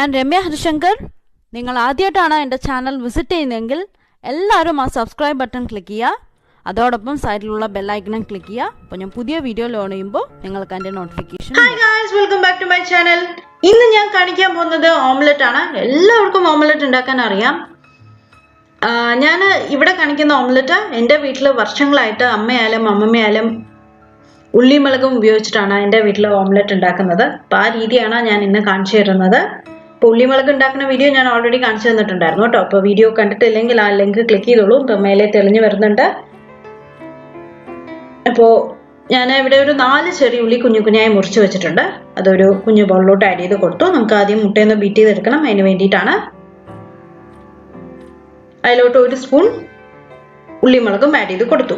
ഞാൻ രമ്യ ഹരിശങ്കർ. നിങ്ങൾ ആദ്യമായിട്ടാണ് എൻ്റെ ചാനൽ വിസിറ്റ് ചെയ്യുന്നതെങ്കിൽ എല്ലാവരും ആ സബ്സ്ക്രൈബ് ബട്ടൺ ക്ലിക്ക് ചെയ്യുക. അതോടൊപ്പം സൈഡിലുള്ള ബെല്ലൈക്കണും ക്ലിക്ക് ചെയ്യുക. അപ്പോൾ ഞാൻ പുതിയ വീഡിയോ ലോഡ് ചെയ്യുമ്പോൾ നിങ്ങൾക്ക് അതിൻ്റെ notification. Hi guys, welcome back to my channel. ഇന്ന് ഞാൻ കാണിക്കാൻ പോകുന്നത് ഓംലെറ്റ് ആണ്. എല്ലാവർക്കും ഓംലെറ്റ് ഉണ്ടാക്കാൻ അറിയാം. ഞാൻ ഇവിടെ കാണിക്കുന്ന ഓംലെറ്റ് എൻ്റെ വീട്ടിൽ വർഷങ്ങളായിട്ട് അമ്മയായാലും അമ്മമ്മയായാലും ഉള്ളിമുളകും ഉപയോഗിച്ചിട്ടാണ് എൻ്റെ വീട്ടിൽ ഓംലെറ്റ് ഉണ്ടാക്കുന്നത്. അപ്പോൾ ആ രീതിയാണ് ഞാൻ ഇന്ന് കാണിച്ചു തരുന്നത്. അപ്പോൾ ഉള്ളിമുളക് ഉണ്ടാക്കുന്ന വീഡിയോ ഞാൻ ഓൾറെഡി കാണിച്ചു തന്നിട്ടുണ്ടായിരുന്നു കേട്ടോ. അപ്പോൾ വീഡിയോ കണ്ടിട്ടില്ലെങ്കിൽ ആ ലിങ്ക് ക്ലിക്ക് ചെയ്തോളൂ. ഇപ്പോൾ മേലെ തെളിഞ്ഞു വരുന്നുണ്ട്. അപ്പോൾ ഞാൻ ഇവിടെ ഒരു 4 ചെറിയ ഉള്ളി കുഞ്ഞു കുഞ്ഞായി മുറിച്ച് വെച്ചിട്ടുണ്ട്. അതൊരു കുഞ്ഞു ബൗളിലോട്ട് ആഡ് ചെയ്ത് കൊടുത്തു. നമുക്ക് ആദ്യം മുട്ടയൊന്ന് ബീറ്റ് ചെയ്തെടുക്കണം. അതിന് വേണ്ടിയിട്ടാണ്. അതിലോട്ട് 1 സ്പൂൺ ഉള്ളിമുളകും ആഡ് ചെയ്ത് കൊടുത്തു.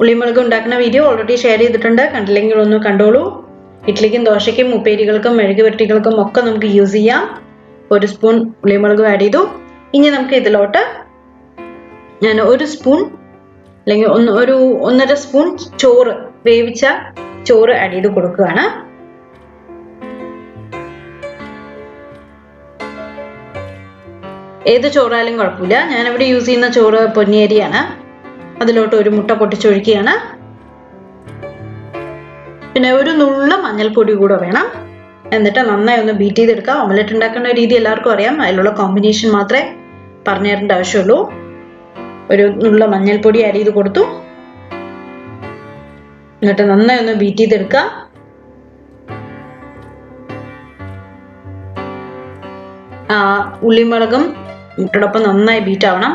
ഉള്ളിമുളക് ഉണ്ടാക്കുന്ന വീഡിയോ ഓൾറെഡി ഷെയർ ചെയ്തിട്ടുണ്ട്. കണ്ടില്ലെങ്കിൽ ഒന്ന് കണ്ടോളൂ. ഇഡ്ലിക്കും ദോശയ്ക്കും ഉപ്പേരികൾക്കും മെഴുക് പുരട്ടികൾക്കും ഒക്കെ നമുക്ക് യൂസ് ചെയ്യാം. 1 സ്പൂൺ ഉള്ളിമുളക് ആഡ് ചെയ്തു. ഇനി നമുക്ക് ഇതിലോട്ട് ഞാൻ 1 സ്പൂൺ അല്ലെങ്കിൽ 1.5 സ്പൂൺ ചോറ്, വേവിച്ച ചോറ് ആഡ് ചെയ്ത് കൊടുക്കുകയാണ്. ഏത് ചോറായാലും കുഴപ്പമില്ല. ഞാനിവിടെ യൂസ് ചെയ്യുന്ന ചോറ് പൊന്നിയരിയാണ്. അതിലോട്ട് 1 മുട്ട പൊട്ടിച്ചൊഴിക്കുകയാണ്. പിന്നെ 1 നുള്ള മഞ്ഞൾപ്പൊടി കൂടെ വേണം. എന്നിട്ട് നന്നായി ഒന്ന് ബീറ്റ് ചെയ്തെടുക്കുക. ഓംലെറ്റ് ഉണ്ടാക്കുന്ന രീതി എല്ലാവർക്കും അറിയാം. അതിലുള്ള കോമ്പിനേഷൻ മാത്രമേ പറഞ്ഞു തരേണ്ട ആവശ്യമുള്ളൂ. 1 നുള്ള മഞ്ഞൾപ്പൊടി ആഡ് ചെയ്ത് കൊടുത്തു. എന്നിട്ട് നന്നായി ഒന്ന് ബീറ്റ് ചെയ്തെടുക്കുക. ഉള്ളിമുളകും മുട്ടയോടൊപ്പം നന്നായി ബീറ്റ് ആവണം.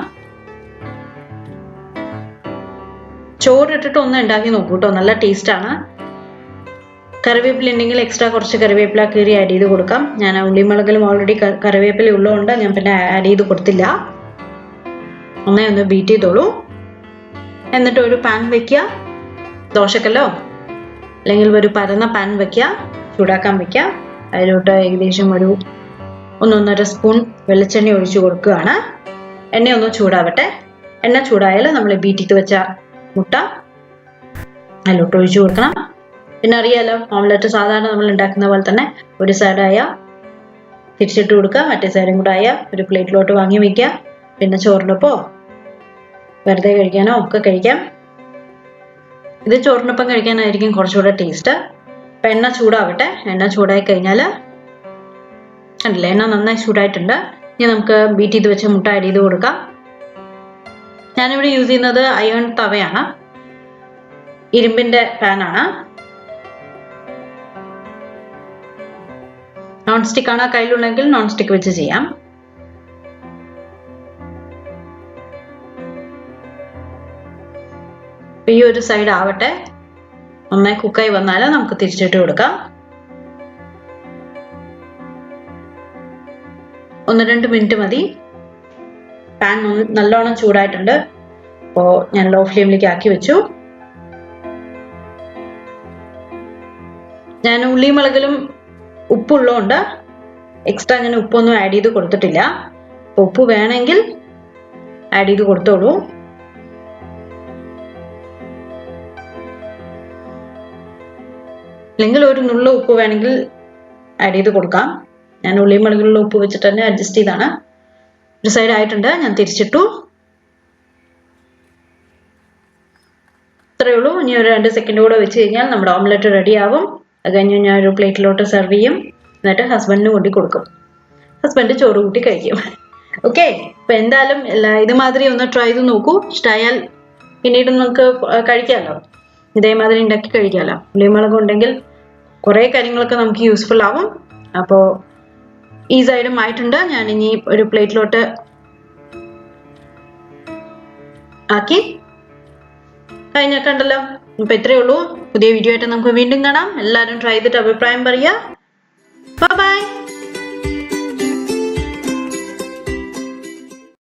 ചോറിട്ടിട്ട് ഒന്ന് ഉണ്ടാക്കി നോക്കൂ കേട്ടോ. നല്ല ടേസ്റ്റാണ്. കറിവേപ്പില ഉണ്ടെങ്കിൽ എക്സ്ട്രാ കുറച്ച് കറിവേപ്പില കീറി ആഡ് ചെയ്ത് കൊടുക്കാം. ഞാൻ ഉള്ളിമുളകിലും ഓൾറെഡി കറിവേപ്പില ഉള്ളതുകൊണ്ട് ഞാൻ പിന്നെ ആഡ് ചെയ്ത് കൊടുത്തില്ല. നന്നായി ഒന്ന് ബീറ്റ് ചെയ്തോളൂ. എന്നിട്ട് ഒരു പാൻ വെക്കുക. ദോശക്കല്ലോ അല്ലെങ്കിൽ ഒരു പരന്ന പാൻ വെക്കുക. ചൂടാക്കാൻ വെക്കുക. അതിലോട്ട് ഏകദേശം 1.5 സ്പൂൺ വെളിച്ചെണ്ണ ഒഴിച്ചു കൊടുക്കുകയാണ്. എണ്ണ ഒന്ന് ചൂടാവട്ടെ. എണ്ണ ചൂടായാൽ നമ്മൾ ബീറ്റ് ചെയ്ത് വെച്ച മുട്ട അതിലോട്ട് ഒഴിച്ചു കൊടുക്കണം. പിന്നെ അറിയാലോ, ഓംലെറ്റ് സാധാരണ നമ്മൾ ഉണ്ടാക്കുന്ന പോലെ തന്നെ ഒരു സൈഡായ തിരിച്ചിട്ട് കൊടുക്കുക. മറ്റേ സൈഡും കൂടെ ആയ ഒരു പ്ലേറ്റിലോട്ട് വാങ്ങി വയ്ക്കുക. പിന്നെ ചോറിനൊപ്പോ വെറുതെ കഴിക്കാനോ ഒക്കെ കഴിക്കാം. ഇത് ചോറിനൊപ്പം കഴിക്കാനായിരിക്കും കുറച്ചുകൂടെ ടേസ്റ്റ്. അപ്പം എണ്ണ ചൂടാവട്ടെ. എണ്ണ ചൂടായി കഴിഞ്ഞാൽ കണ്ടില്ലേ, എണ്ണ നന്നായി ചൂടായിട്ടുണ്ട്. ഇനി നമുക്ക് ബീറ്റ് ചെയ്ത് വെച്ച മുട്ട ആഡ് ചെയ്ത് കൊടുക്കാം. ഞാനിവിടെ യൂസ് ചെയ്യുന്നത് അയൺ തവയാണ്. ഇരുമ്പിന്റെ പാനാണ്. നോൺ സ്റ്റിക്ക് ആണ് കയ്യിലുണ്ടെങ്കിൽ നോൺ സ്റ്റിക്ക് വെച്ച് ചെയ്യാം. ഈ ഒരു സൈഡ് ആവട്ടെ. നന്നായി കുക്കായി വന്നാൽ നമുക്ക് തിരിച്ചിട്ട് കൊടുക്കാം. 1-2 മിനിറ്റ് മതി. പാൻ നല്ലോണം ചൂടായിട്ടുണ്ട്. അപ്പോൾ ഞാൻ ലോ ഫ്ലെയിമിലേക്ക് ആക്കി വെച്ചു. ഞാൻ ഉള്ളിമുളകിലും ഉപ്പുള്ളതുകൊണ്ട് എക്സ്ട്രാ ഞാൻ ഉപ്പൊന്നും ആഡ് ചെയ്ത് കൊടുത്തിട്ടില്ല. അപ്പോൾ ഉപ്പ് വേണമെങ്കിൽ ആഡ് ചെയ്ത് കൊടുത്തോളൂ. അല്ലെങ്കിൽ 1 നുള്ള ഉപ്പ് വേണമെങ്കിൽ ആഡ് ചെയ്ത് കൊടുക്കാം. ഞാൻ ഉള്ളിമുളകിലുള്ള ഉപ്പ് വെച്ചിട്ട് തന്നെ അഡ്ജസ്റ്റ് ചെയ്താണ്. ഒരു സൈഡ് ആയിട്ടുണ്ട്. ഞാൻ തിരിച്ചിട്ടു. ഇത്രയേ ഉള്ളൂ. ഇനി ഒരു 2 സെക്കൻഡ് കൂടെ വെച്ച് കഴിഞ്ഞാൽ നമ്മുടെ ഓംലെറ്റ് റെഡി ആവും. അത് കഴിഞ്ഞ് ഞാൻ ഒരു പ്ലേറ്റിലോട്ട് സെർവ് ചെയ്യും. എന്നിട്ട് ഹസ്ബൻഡിന് കൊണ്ടി കൊടുക്കും. ഹസ്ബൻഡ് ചോറ് കൂട്ടി കഴിക്കും. ഓക്കെ. അപ്പം എന്തായാലും ഇതുമാതിരി ഒന്ന് ട്രൈ ചെയ്ത് നോക്കൂ. ഇഷ്ടമായാൽ പിന്നീട് നമുക്ക് കഴിക്കാമല്ലോ. ഇതേമാതിരി ഉണ്ടാക്കി കഴിക്കാമല്ലോ. ഉള്ളിമുളക് ഉണ്ടെങ്കിൽ കുറേ കാര്യങ്ങളൊക്കെ നമുക്ക് യൂസ്ഫുൾ ആവും. അപ്പോൾ ഈ സൈഡും ആയിട്ടുണ്ട്. ഞാൻ ഇനി ഒരു പ്ലേറ്റിലോട്ട് ആക്കി കഴിഞ്ഞൊക്കെ ഉണ്ടല്ലോ. ഇപ്പം ഇത്രയേ ഉള്ളൂ. പുതിയ വീഡിയോ ആയിട്ട് നമുക്ക് വീണ്ടും കാണാം. എല്ലാവരും ട്രൈ ചെയ്തിട്ട് അഭിപ്രായം പറയുക. ബൈ.